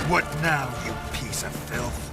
What now, you piece of filth?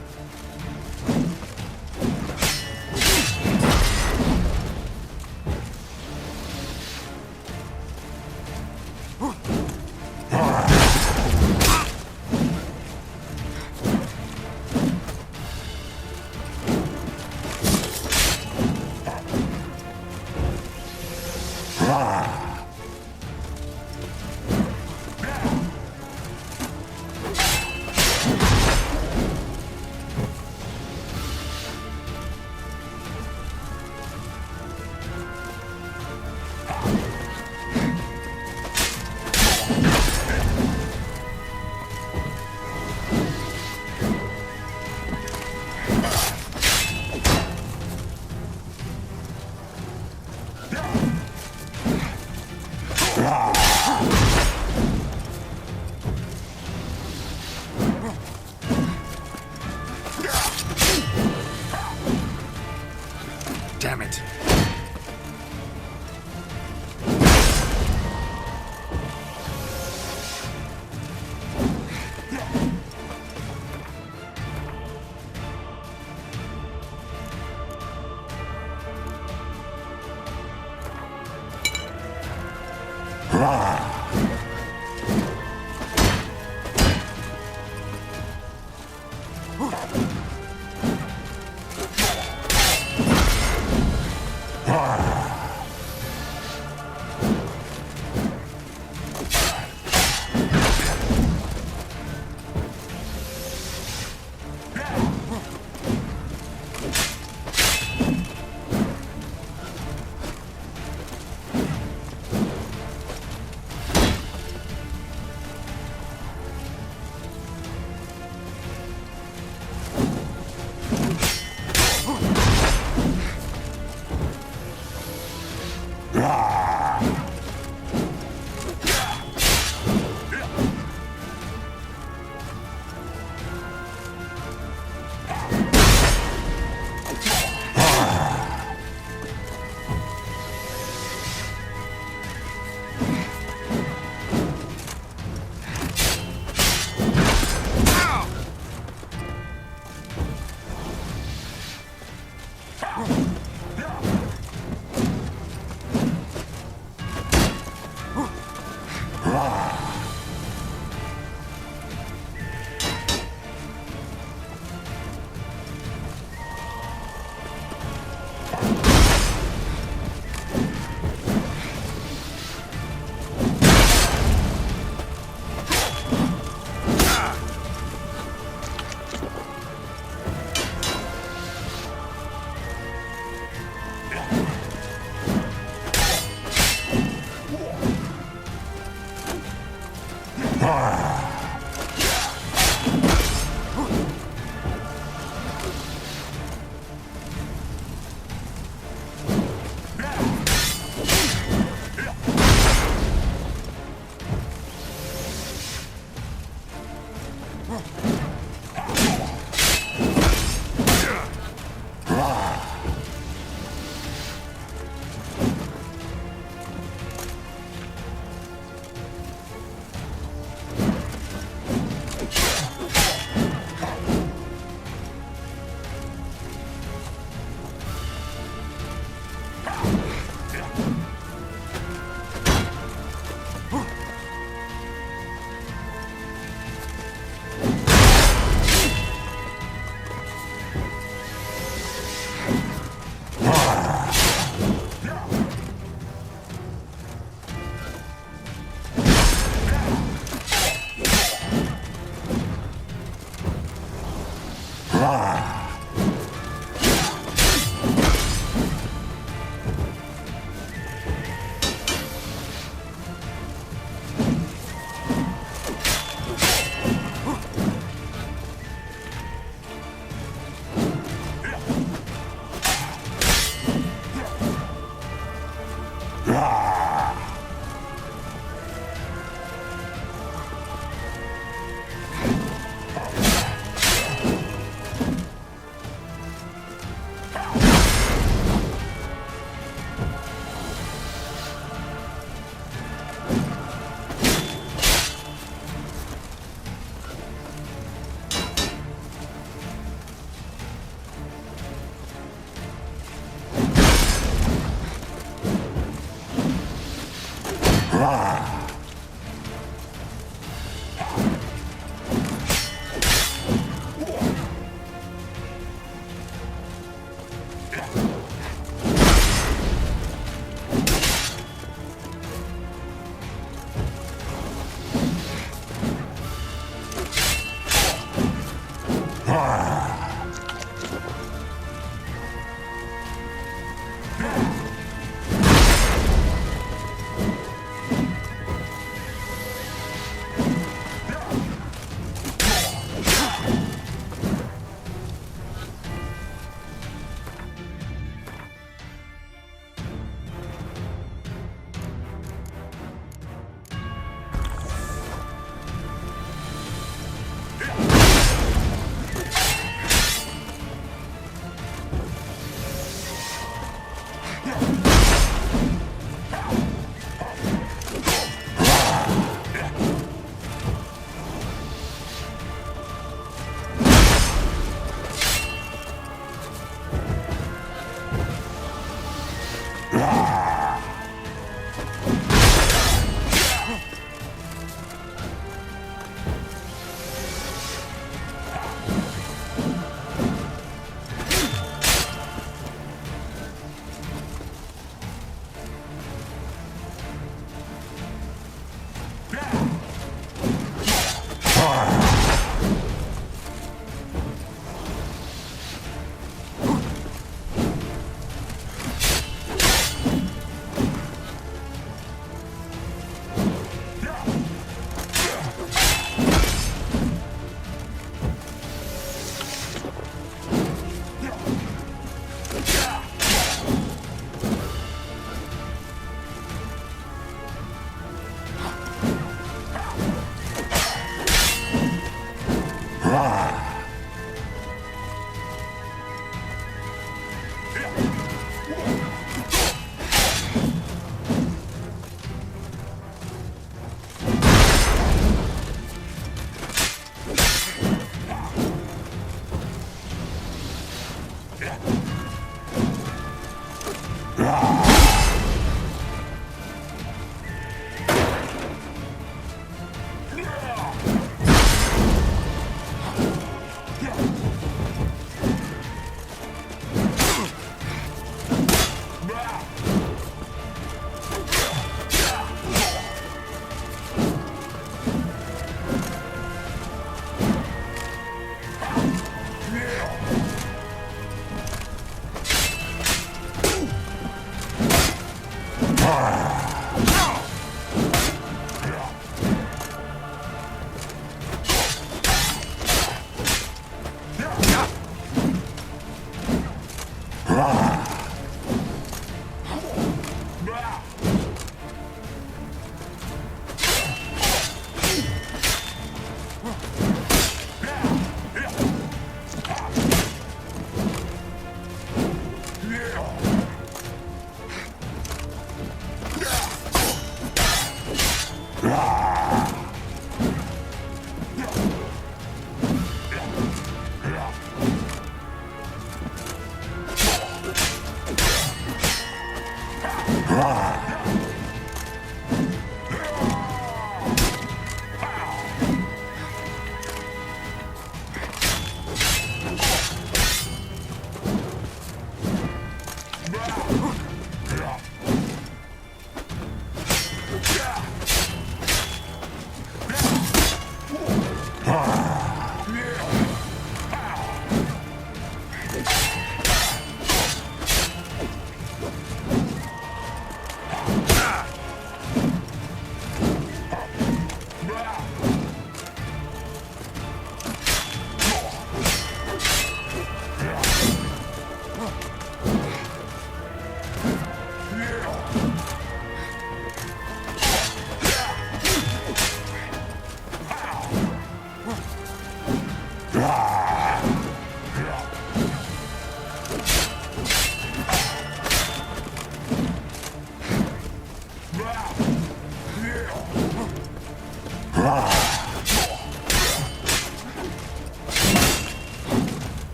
Damn it.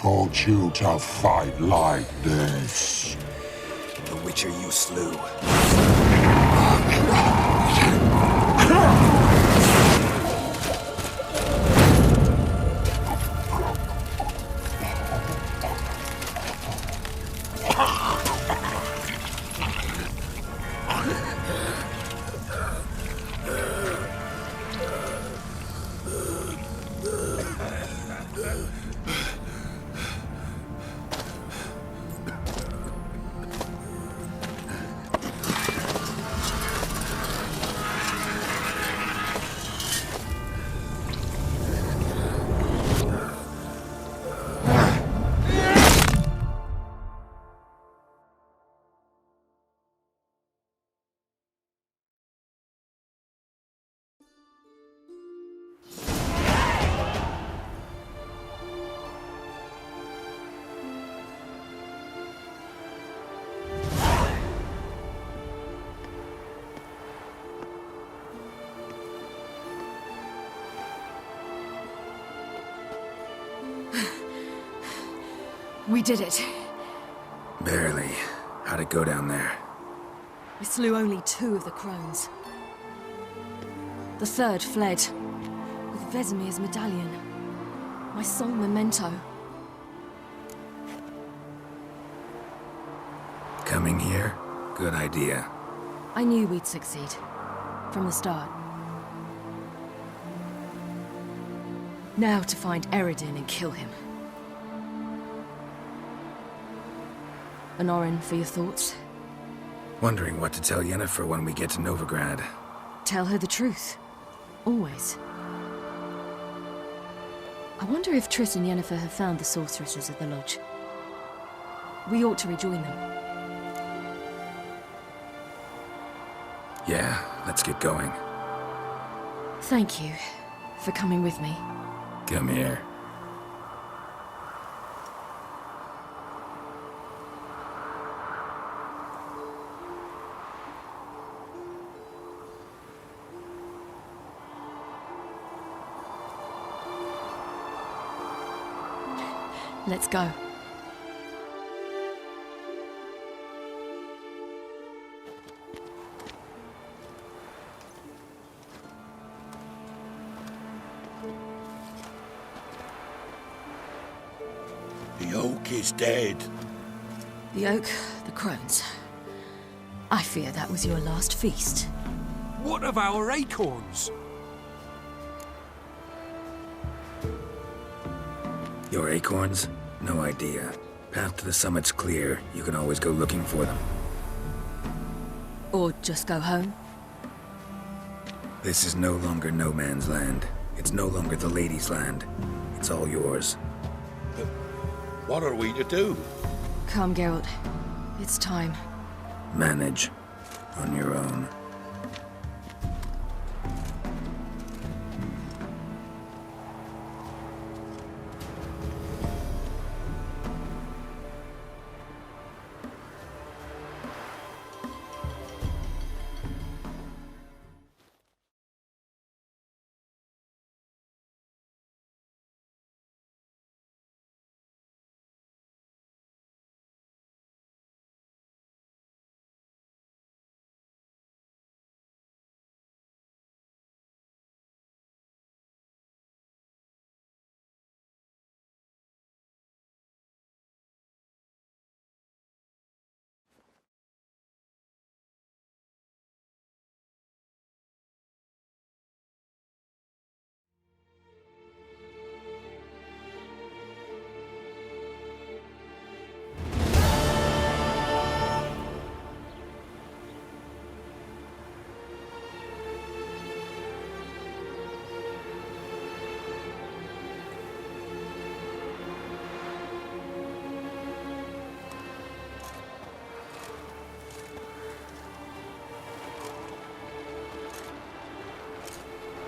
taught you to fight like this? The Witcher you slew. We did it. Barely. How'd it go down there? We slew only 2 of the crones. The 3rd fled, with Vesemir's medallion. My sole memento. Coming here? Good idea. I knew we'd succeed. From the start. Now to find Eredin and kill him. Honorin, for your thoughts? Wondering what to tell Yennefer when we get to Novigrad. Tell her the truth. Always. I wonder if Triss and Yennefer have found the sorceresses at the lodge. We ought to rejoin them. Yeah, let's get going. Thank you for coming with me. Come here. Let's go. The oak is dead. The oak, the crones. I fear that was your last feast. What of our acorns? Your acorns? No idea. Path to the summit's clear. You can always go looking for them. Or just go home. This is no longer no man's land. It's no longer the lady's land. It's all yours. What are we to do? Come, Geralt. It's time. Manage. On your own.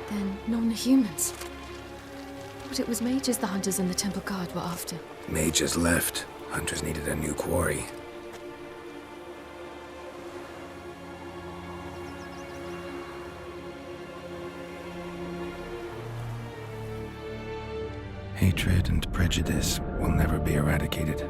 Then non-humans. But it was mages the hunters and the temple guard were after. Mages left. Hunters needed a new quarry. Hatred and prejudice will never be eradicated.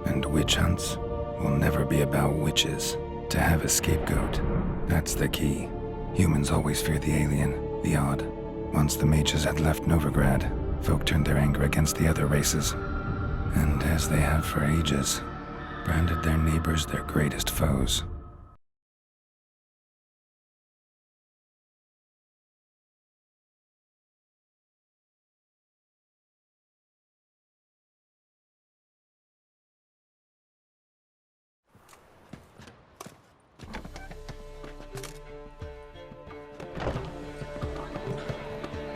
And witch hunts will never be about witches. To have a scapegoat, that's the key. Humans always fear the alien, the odd. Once the mages had left Novigrad, folk turned their anger against the other races. And as they have for ages, branded their neighbors their greatest foes.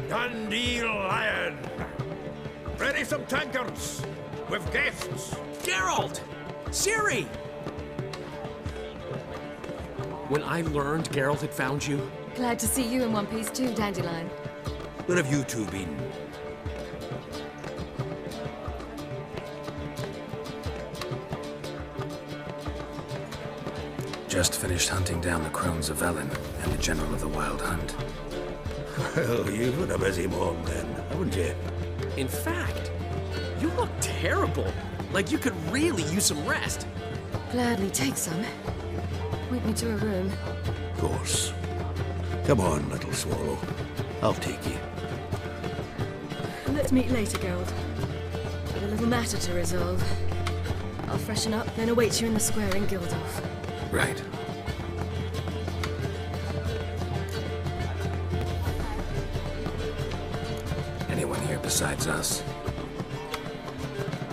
Dundee Lion! Ready some tankards! With guests! Geralt! Ciri! When I learned Geralt had found you, Glad to see you in one piece too, Dandelion. Where have you two been? Just finished hunting down the crones of Velen and the general of the Wild Hunt. Well, you've had a busy morning then, haven't you? in fact, you look terrible. Like you could really use some rest. Gladly take some. Point me to a room. Of course. Come on, little swallow. I'll take you. Let's meet later, Geralt. I've a little matter to resolve. I'll freshen up, then await you in the square in Gildorf. Right. Anyone here besides us?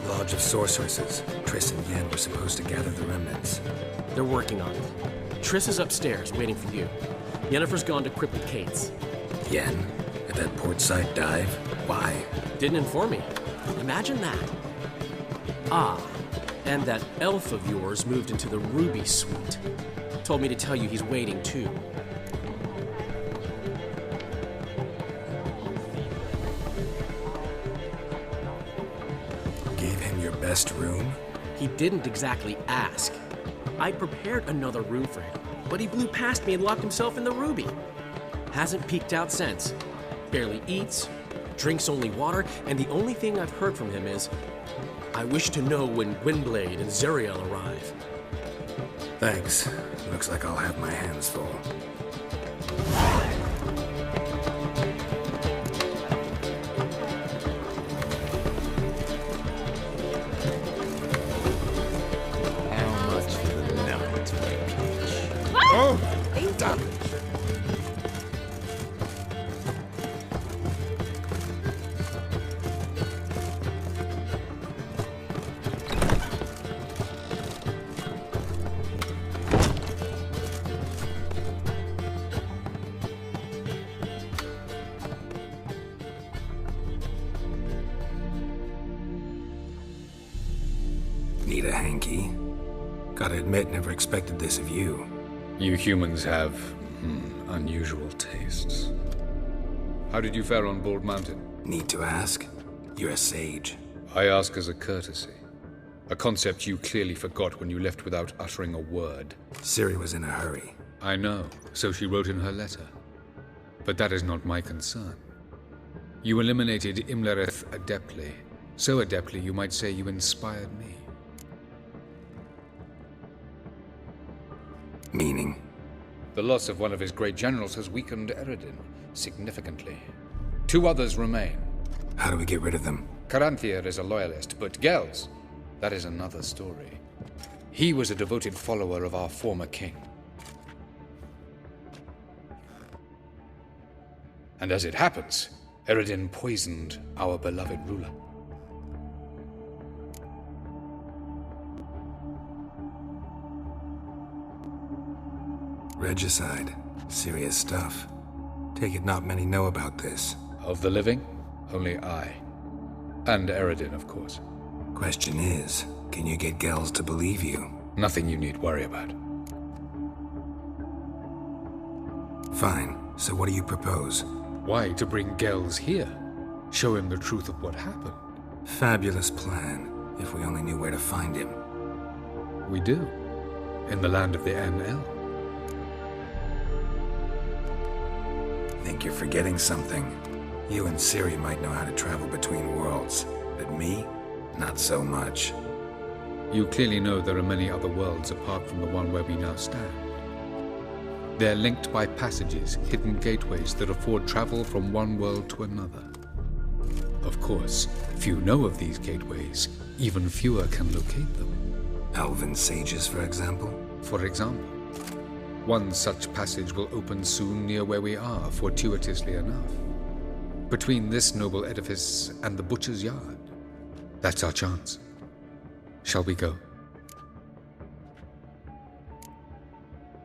Lodge of Sorceresses. Triss and Yen were supposed to gather the remnants. They're working on it. Triss is upstairs, waiting for you. Yennefer's gone to Crypt with Kate's. Yen? At that portside dive? Why? Didn't inform me. Imagine that. Ah, and that elf of yours moved into the Ruby Suite. Told me to tell you he's waiting too. Gave him your best room? He didn't exactly ask. I prepared another room for him, but he blew past me and locked himself in the Ruby. Hasn't peeked out since. Barely eats, drinks only water, and the only thing I've heard from him is, I wish to know when Gwynblade and Zariel arrive. Thanks. Looks like I'll have my hands full. How much for the night, Peach? Oh, damn it. Need a hanky? Gotta admit, never expected this of you. You humans have unusual tastes. How did you fare on Bald Mountain? Need to ask? You're a sage. I ask as a courtesy. A concept you clearly forgot when you left without uttering a word. Ciri was in a hurry. I know, so she wrote in her letter. But that is not my concern. You eliminated Imlerith adeptly. So adeptly, you might say you inspired me. Meaning? The loss of one of his great generals has weakened Eredin significantly. 2 others remain. How do we get rid of them? Caranthir is a loyalist, but Gels, that is another story. He was a devoted follower of our former king. And as it happens, Eredin poisoned our beloved ruler. Regicide. Serious stuff. Take it not many know about this. Of the living, only I. And Eredin, of course. Question is, can you get Gels to believe you? Nothing you need worry about. Fine. So what do you propose? Why, to bring Gels here? Show him the truth of what happened. Fabulous plan. If we only knew where to find him. We do. In the land of the NL. Think you're forgetting something. You and Ciri might know how to travel between worlds, but me? Not so much. You clearly know there are many other worlds apart from the one where we now stand. They're linked by passages, hidden gateways that afford travel from one world to another. Of course, few know of these gateways, even fewer can locate them. Elven sages, for example? For example, one such passage will open soon near where we are, fortuitously enough. Between this noble edifice and the butcher's yard. That's our chance. Shall we go?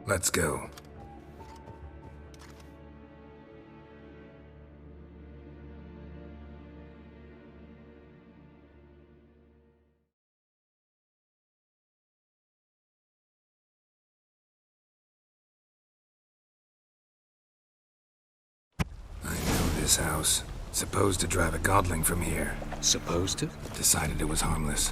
Let's go. This house. Supposed to drive a godling from here. Supposed to? Decided it was harmless.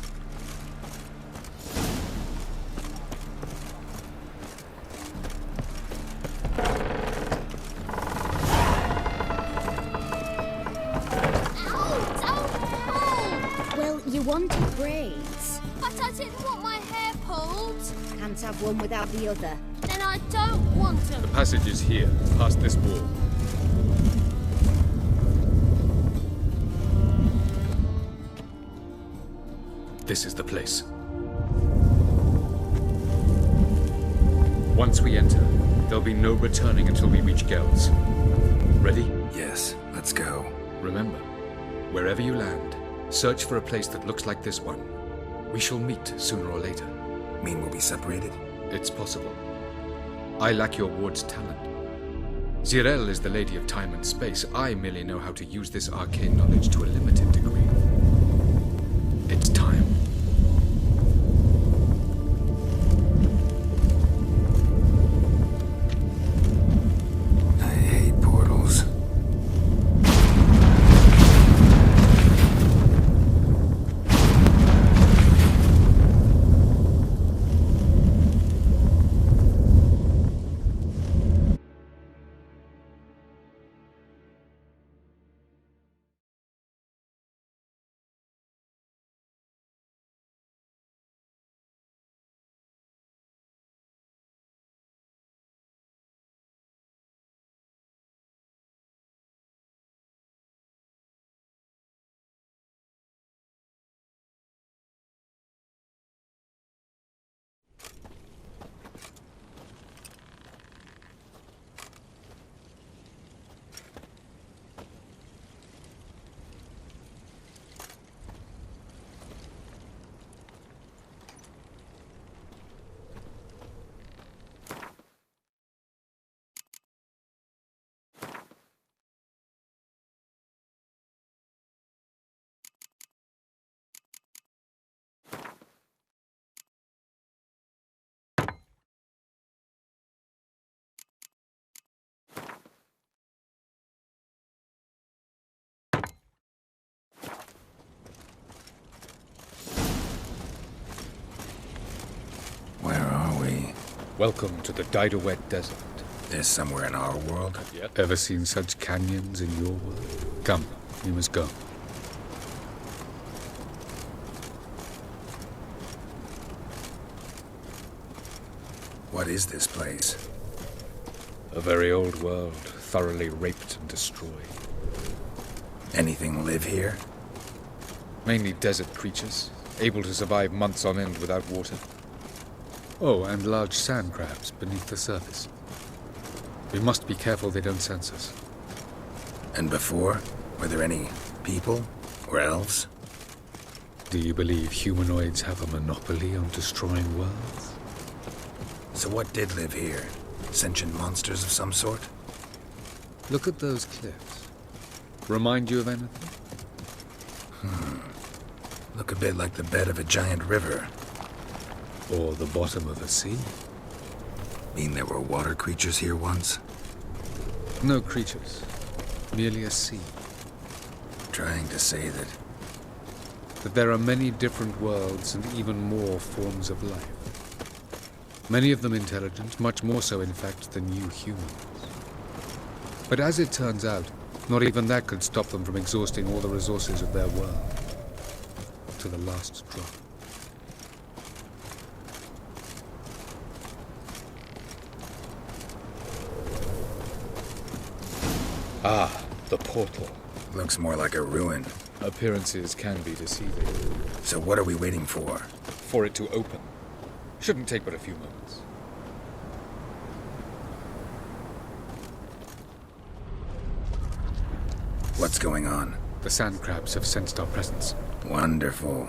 Well, you wanted braids. But I didn't want my hair pulled. Can't have one without the other. Then I don't want them. The passage is here, past this wall. This is the place. Once we enter, there'll be no returning until we reach Gel's. Ready? Yes, let's go. Remember, wherever you land, search for a place that looks like this one. We shall meet sooner or later. Mean we'll be separated? It's possible. I lack your ward's talent. Zirel is the lady of time and space. I merely know how to use this arcane knowledge to a limited degree. It's time. I hate portals. Where are we? Welcome to the Didowet Desert. This somewhere in our world? Ever seen such canyons in your world? Come, we must go. What is this place? A very old world, thoroughly raped and destroyed. Anything live here? Mainly desert creatures, able to survive months on end without water. Oh, and large sand crabs beneath the surface. We must be careful they don't sense us. And before? Were there any people? Or elves? Do you believe humanoids have a monopoly on destroying worlds? So what did live here? Sentient monsters of some sort? Look at those cliffs. Remind you of anything? Look a bit like the bed of a giant river. Or the bottom of a sea? Mean there were water creatures here once? No creatures. Merely a sea. Trying to say that... That there are many different worlds and even more forms of life. Many of them intelligent, much more so in fact than you humans. But as it turns out, not even that could stop them from exhausting all the resources of their world. To the last drop. Ah, the portal. Looks more like a ruin. Appearances can be deceiving. So what are we waiting for? For it to open. Shouldn't take but a few moments. What's going on? The sand crabs have sensed our presence. Wonderful.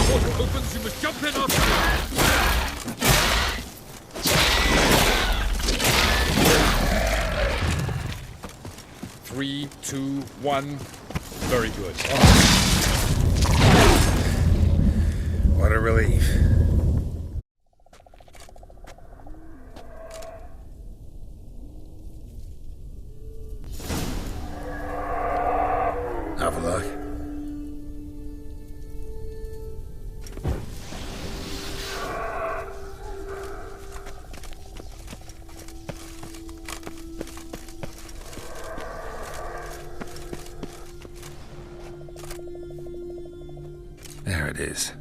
Portal opens, you must jump in after me! 3, 2, 1. Very good. What a relief. Have a look. There it is.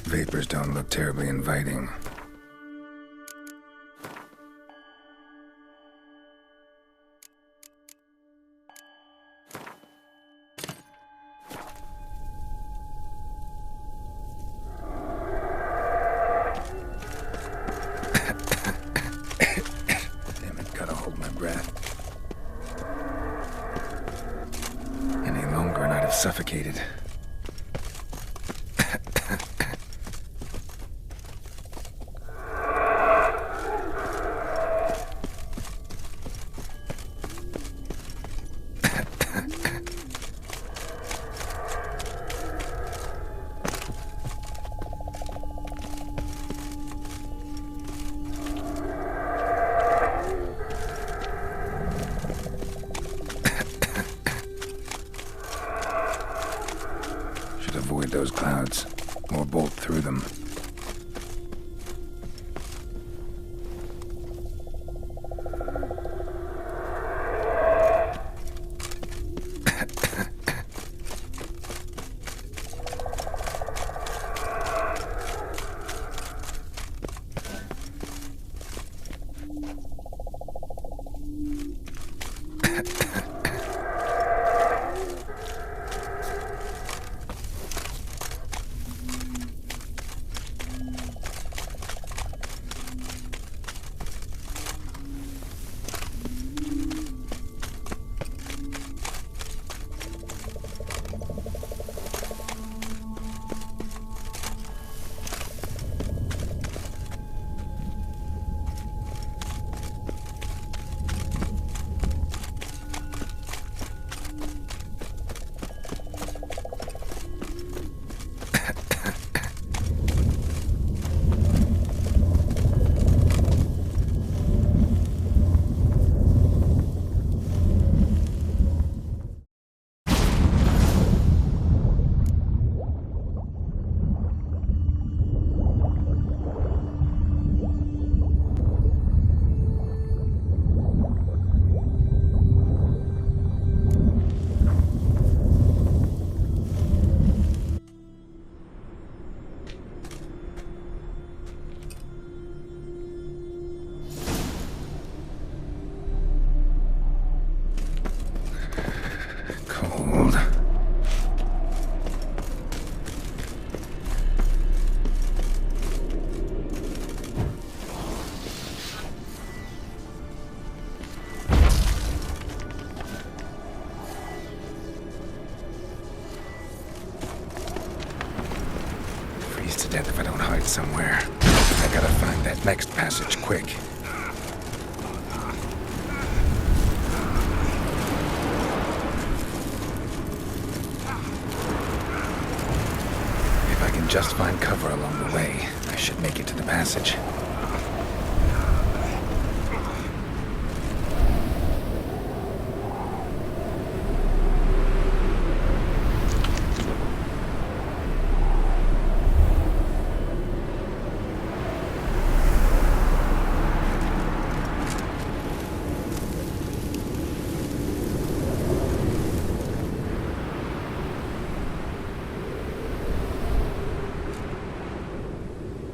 Vapors don't look terribly inviting. Damn it, gotta hold my breath. Any longer and I'd have suffocated. Avoid those clouds, or bolt through them. To death if I don't hide somewhere. I gotta find that next passage quick. If I can just find cover along the way, I should make it to the passage.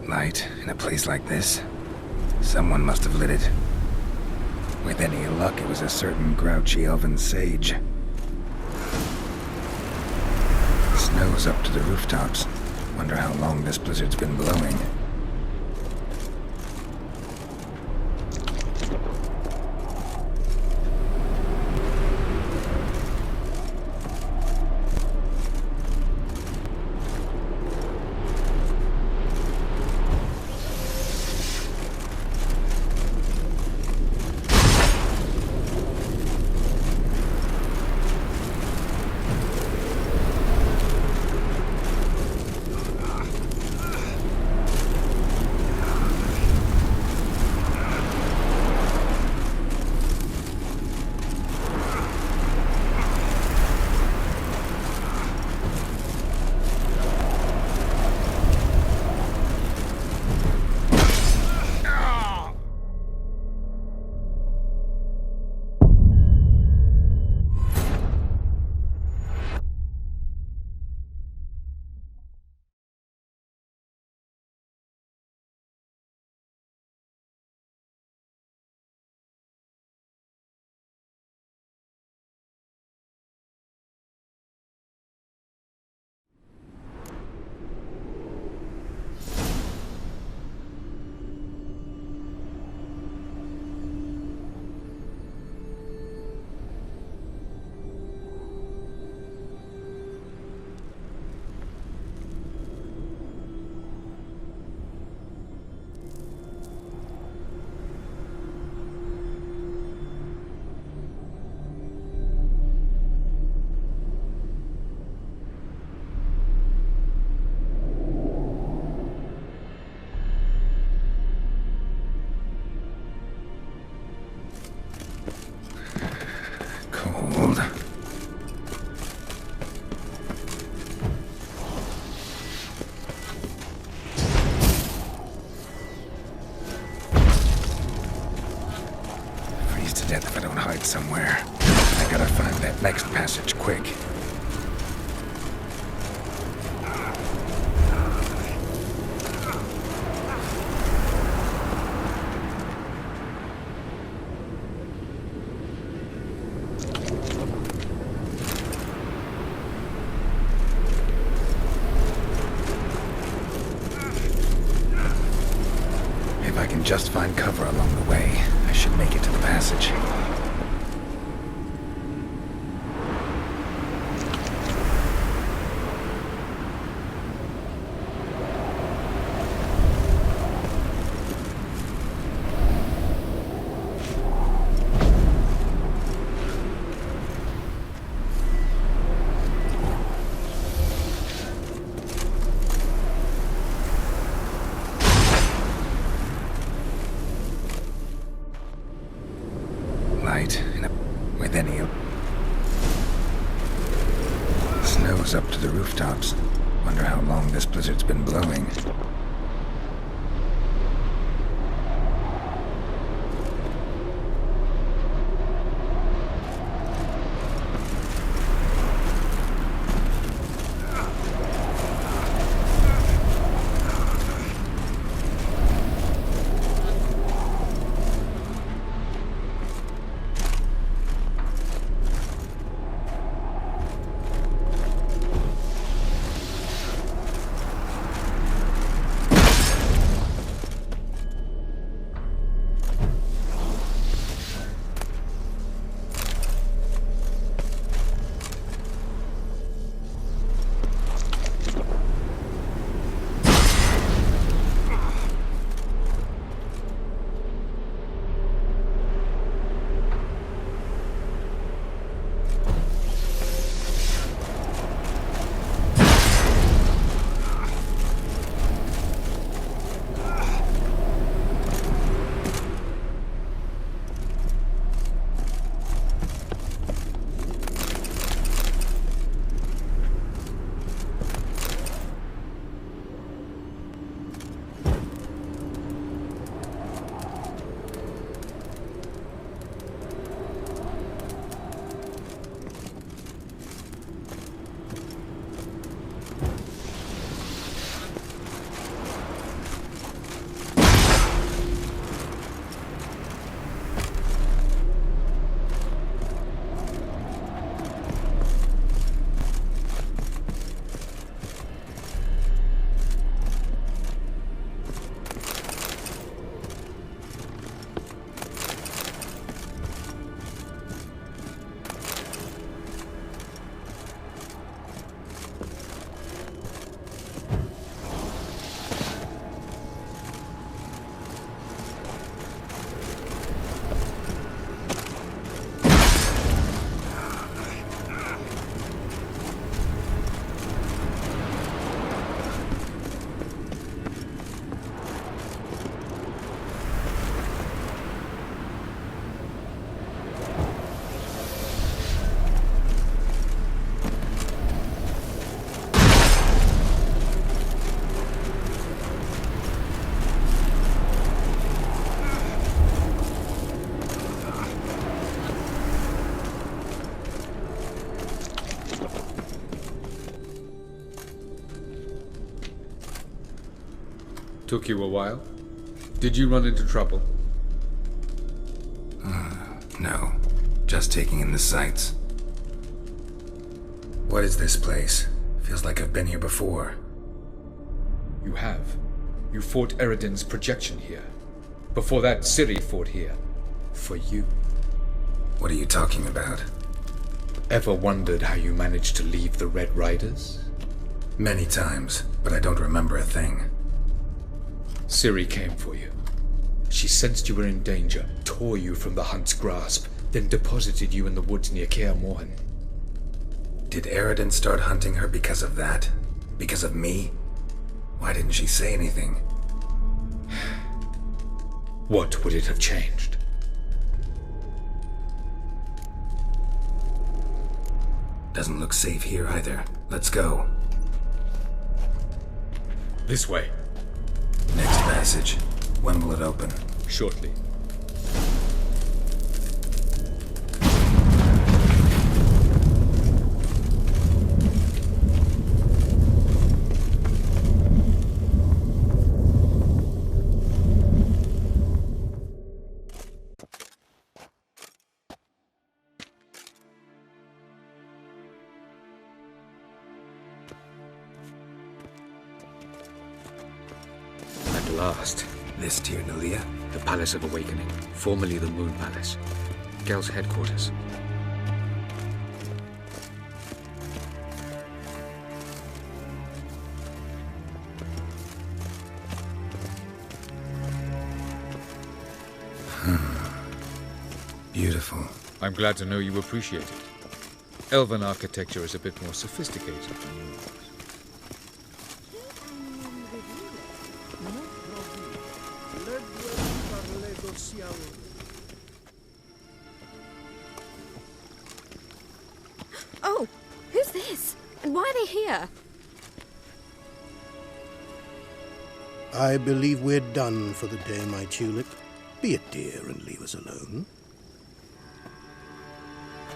Light in a place like this? Someone must have lit it. With any luck, it was a certain grouchy elven sage. Snow's up to the rooftops. Wonder how long this blizzard's been blowing. If I don't hide somewhere. I gotta find that next passage quick. If I can just find cover along the way, I should make it to the passage. With any of... Snow's up to the rooftops. Wonder how long this blizzard's been blowing. Took you a while? Did you run into trouble? No. Just taking in the sights. What is this place? Feels like I've been here before. You have. You fought Eridan's projection here. Before that, Ciri fought here. For you. What are you talking about? Ever wondered how you managed to leave the Red Riders? Many times, but I don't remember a thing. Ciri came for you. She sensed you were in danger, tore you from the Hunt's grasp, then deposited you in the woods near Kaer Morhen. Did Eridan start hunting her because of that? Because of me? Why didn't she say anything? What would it have changed? Doesn't look safe here either. Let's go. This way. Next passage. When will it open? Shortly. At last. This Tyr Nalia? The Palace of Awakening, formerly the Moon Palace. Gel's headquarters. Beautiful. I'm glad to know you appreciate it. Elven architecture is a bit more sophisticated. Oh, who's this? And why are they here? I believe we're done for the day, my tulip. Be a dear and leave us alone.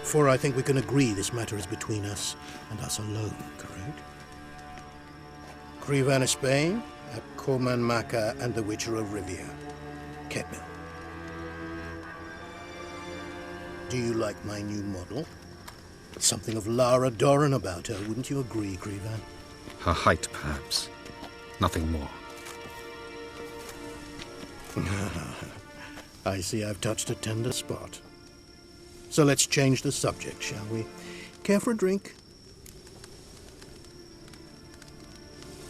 For I think we can agree this matter is between us and us alone, correct? Krivan of Spain, Koman Maka, and the Witcher of Rivia. Ketmil. Do you like my new model? Something of Lara Doran about her, wouldn't you agree, Krivan? Her height, perhaps. Nothing more. I see I've touched a tender spot. So let's change the subject, shall we? Care for a drink?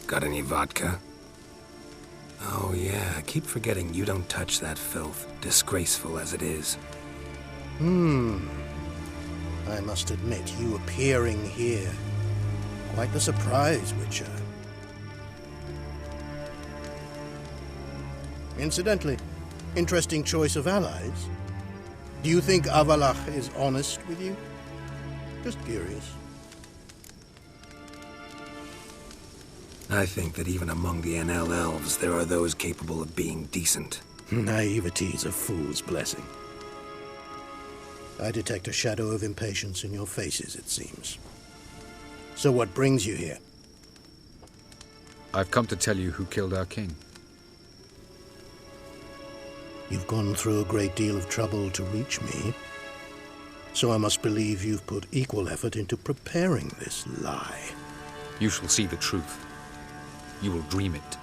Got any vodka? Oh yeah, I keep forgetting you don't touch that filth, disgraceful as it is. I must admit, you appearing here, quite the surprise, Witcher. Incidentally, interesting choice of allies. Do you think Avalach is honest with you? Just curious. I think that even among the NL elves, there are those capable of being decent. Naivety is a fool's blessing. I detect a shadow of impatience in your faces, it seems. So what brings you here? I've come to tell you who killed our king. You've gone through a great deal of trouble to reach me, so I must believe you've put equal effort into preparing this lie. You shall see the truth. You will dream it.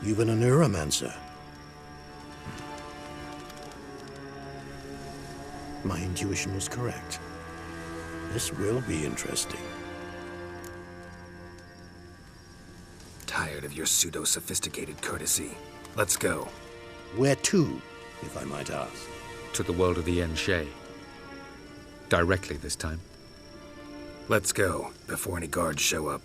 You've been a neuromancer. My intuition was correct. This will be interesting. Tired of your pseudo-sophisticated courtesy. Let's go. Where to, if I might ask? To the world of the Enshe. Directly this time. Let's go, before any guards show up.